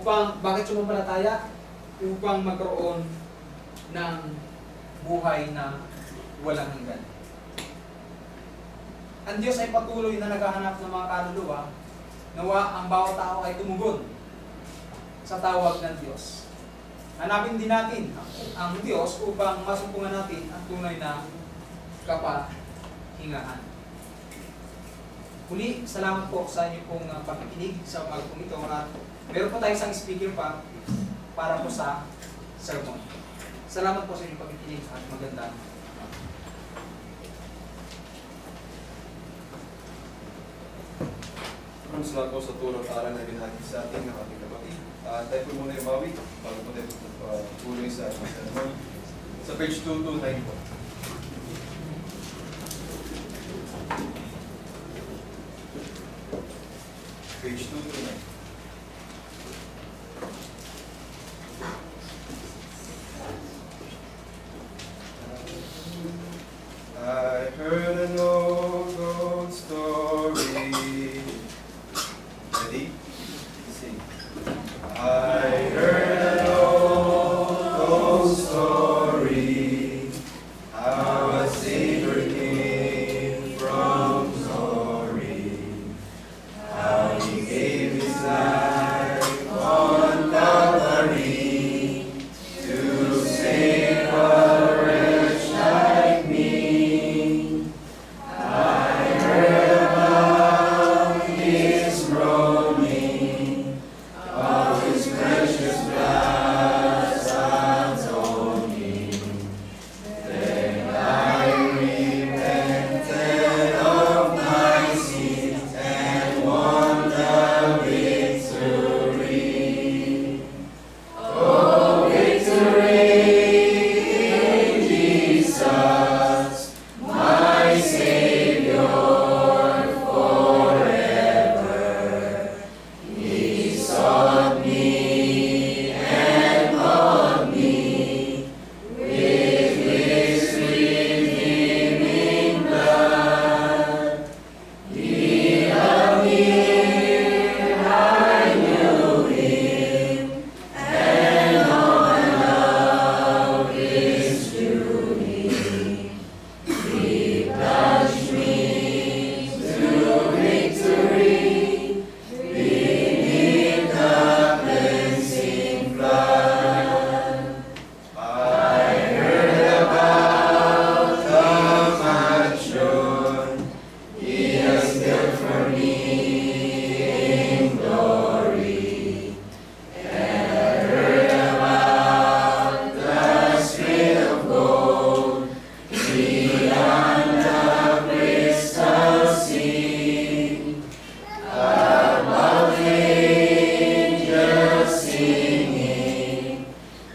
bakit sumampalataya? Upang magkaroon ng buhay na walang hanggan. Ang Diyos ay patuloy na naghahanap ng mga kaluluwa, nawa ang bawat tao ay tumugon sa tawag ng Diyos. Hanapin din natin ang Diyos upang masumpungan natin ang tunay na kapahingahan. Muli, salamat po sa inyo pong pakikinig sa umaga pong ito. At meron po tayo isang speaker pa para po sa sermon. Salamat po sa inyong pakikinig at magandang. Maraming salamat po sa tulong aral na binahagi sa ating ng ating kapatid. Tayo po muna yung bawi bago po tayo tuloy sa ating sermon. Sa page 229 po. Page 229. I heard an old story. Ready? Sing. I heard an old story. How a Savior came from glory. How he gave his life on Calvary to save a wretch like me. I heard about his groaning, of his precious blood atoning. Then I repented of my sins and won the victory. Oh, victory in Jesus, my Savior forever. He sought me and bought me with his redeeming blood. He loved me ere I knew him, and all my love is due him. He plunged me to victory beneath the cleansing flood. I heard about the mansion he has built for me in glory, and I heard about the street of gold beyond the crystal sea, about angels singing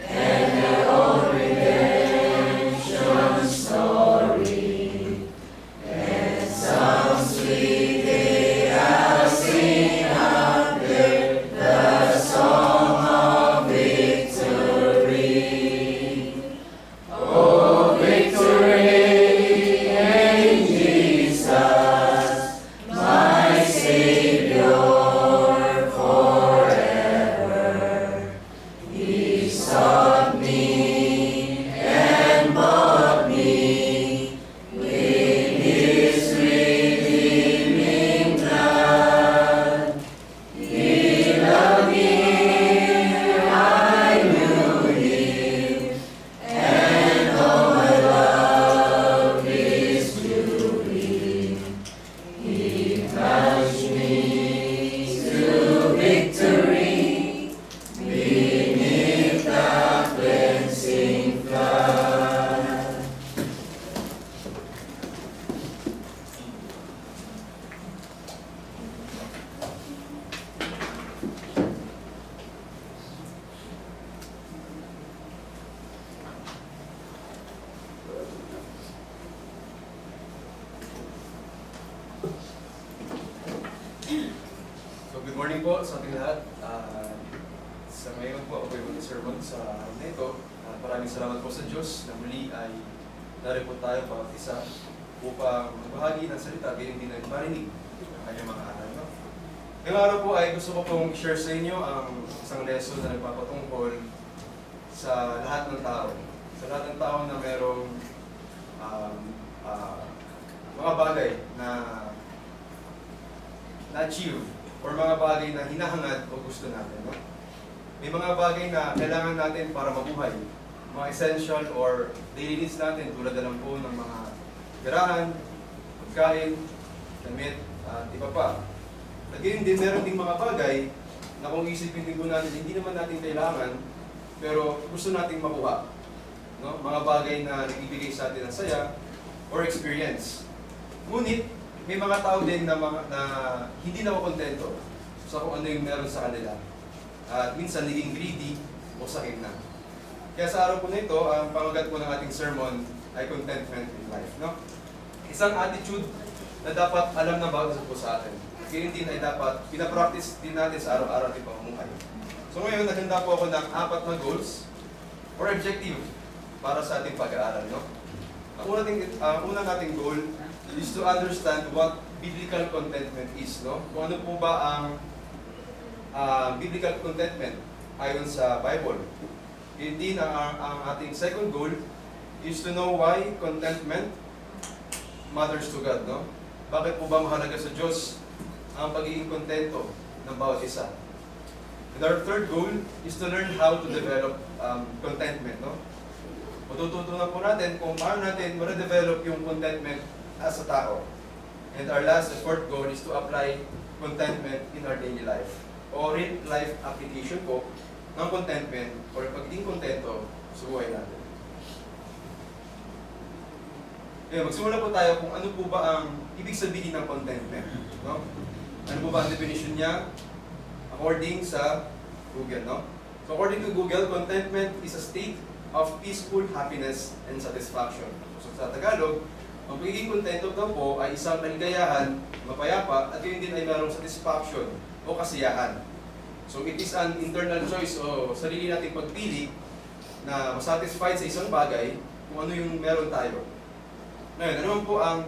and their own redemption story, and some sweet day I'll sing out there the song of victory. Oh, victory in Jesus, my Savior forever. He sought me and bought me with his redeeming blood. He loved me ere I knew him, and all my love is due him. He plunged me to victory beneath the cleansing flood. So good morning po sa ating lahat. Sa ngayon po ako ay mag-sermon sa araw na ito. Maraming salamat po sa Diyos na muli ay narito po tayo bawat isa upang magbahagi ng salita gayon din ay marinig ang kanyang mga aral. No? Ngayong araw po ay gusto ko pong share sa inyo ang isang lesson na nagpapatungkol sa lahat ng tao. Sa lahat ng tao na merong mga bagay na na-achieve or mga bagay na hinahangad o gusto natin. No? May mga bagay na kailangan natin para mabuhay. Mga essential or daily needs natin tulad na lang po ng mga garahan, pagkain, damit, at iba pa. At ganyan din, meron ding mga bagay na kung isipin din po natin, hindi naman natin kailangan, pero gusto nating makuha. No? Mga bagay na nagbibigay sa atin ng saya or experience. Ngunit, may mga tao din na hindi na makontento sa kung ano yung meron sa kanila. At minsan naging greedy o sakit na. Kaya sa araw po na ito, ang pamagat po ng ating sermon ay contentment in life. No? Isang attitude na dapat alam na bago po sa atin. Ganyan din ay dapat pinapractice din natin sa araw-araw ng pamumuhay. So ngayon, naghanda po ako ng 4 na goals or objective para sa ating pag-aaral. No? Ang unang nating goal is to understand what biblical contentment is. No? Kung ano po ba ang biblical contentment ayon sa Bible. Ganyan din ang ating second goal is to know why contentment matters to God. No? Bakit po ba mahalaga sa Diyos ang pagiging kontento ng bawat isa? And our third goal is to learn how to develop contentment. No? Matututunan po natin kung paano natin ma-develop yung contentment as a tao. And our last and fourth goal is to apply contentment in our daily life. O real life application po ng contentment or pagiging kontento sa buhay natin. Ngayon, magsimula po tayo kung ano po ba ang ibig sabihin ng contentment. No? Ano po ba ang definition niya? According sa Google. No? So according to Google, contentment is a state of peaceful happiness and satisfaction. So sa Tagalog, ang pagiging kontento daw po ay isang kaligayahan, mapayapa, at yun din ay mayroong satisfaction o kasiyahan. So it is an internal choice o sarili nating pagpili na masatisfied sa isang bagay kung ano yung meron tayo. Ngayon, ano man po ang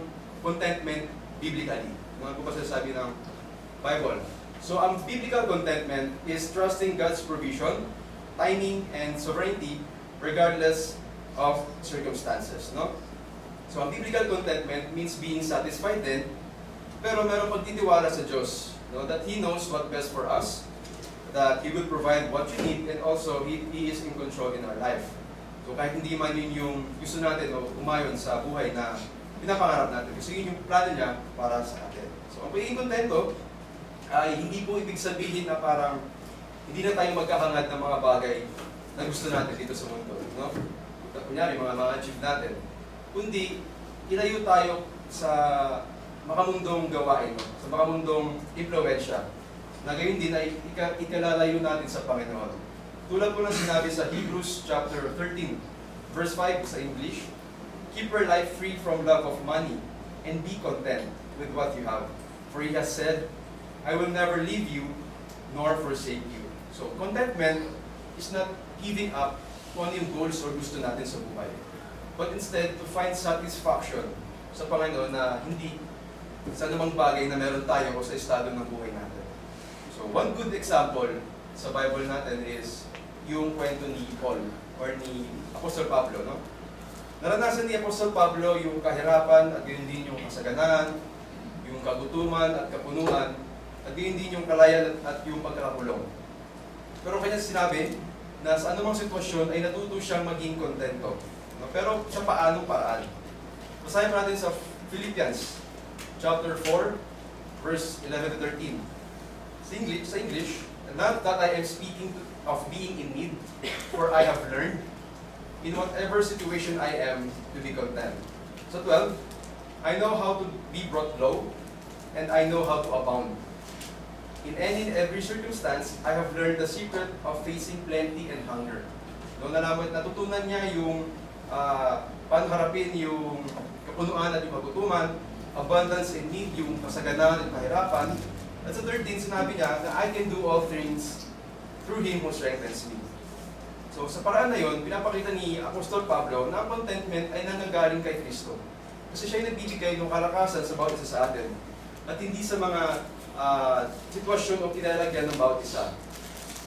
contentment biblically? Ano po ba sinasabi ng Bible? So, ang biblical contentment is trusting God's provision, timing, and sovereignty regardless of circumstances. No? So, ang biblical contentment means being satisfied din, pero meron pagtitiwala sa Diyos, no? That He knows what best for us, that He will provide what you need, and also He is in control in our life. So kahit hindi man yun yung gusto natin o umayon sa buhay na pinapangarap natin, kasi yun yung plano niya para sa atin. So ang pagiging kontento ay hindi po ibig sabihin na parang hindi na tayo magkakangad ng mga bagay na gusto natin dito sa mundo. No? Kunyari, mga achieve natin. Kundi, ilayo tayo sa makamundong gawain, no? Sa makamundong impluensya, na gayon din ay ikalalayo natin sa Panginoon. Tulad po ng sinabi sa Hebrews chapter 13, verse 5 sa English, keep your life free from love of money and be content with what you have. For He has said, I will never leave you nor forsake you. So, contentment is not giving up kung ano yung goals or gusto natin sa buhay. But instead, to find satisfaction sa Panginoon na hindi sa anumang bagay na meron tayo o sa estado ng buhay natin. So, one good example sa Bible natin is yung kwento ni Paul or ni Apostol Pablo. No? Naranasan ni Apostol Pablo yung kahirapan at yun din yung kasaganan, yung kagutuman at kapunuan, at yun din yung kalayan at yung pagkakakulong. Pero kanya sinabi na sa anumang sitwasyon ay natuto siyang maging kontento. No? Pero sa paanong paraan? Basahin natin sa Philippians chapter 4, verse 11 to 13. Sa English, not that I am speaking of being in need, for I have learned, in whatever situation I am, to be content. So 12, I know how to be brought low, and I know how to abound. In any and every circumstance, I have learned the secret of facing plenty and hunger. Noong natutunan niya yung paano harapin yung kapunuan at yung kagutuman, abundance and need, yung kasaganan at kahirapan. At sa 13, sinabi niya na I can do all things through Him who strengthens me. So sa paraan na yun, pinapakita ni Apostol Pablo na ang contentment ay nanggagaling kay Kristo. Kasi siya ay nagbibigay ng kalakasan sa bawat isa sa atin. At hindi sa mga sitwasyon o kinalagyan ng bawat isa.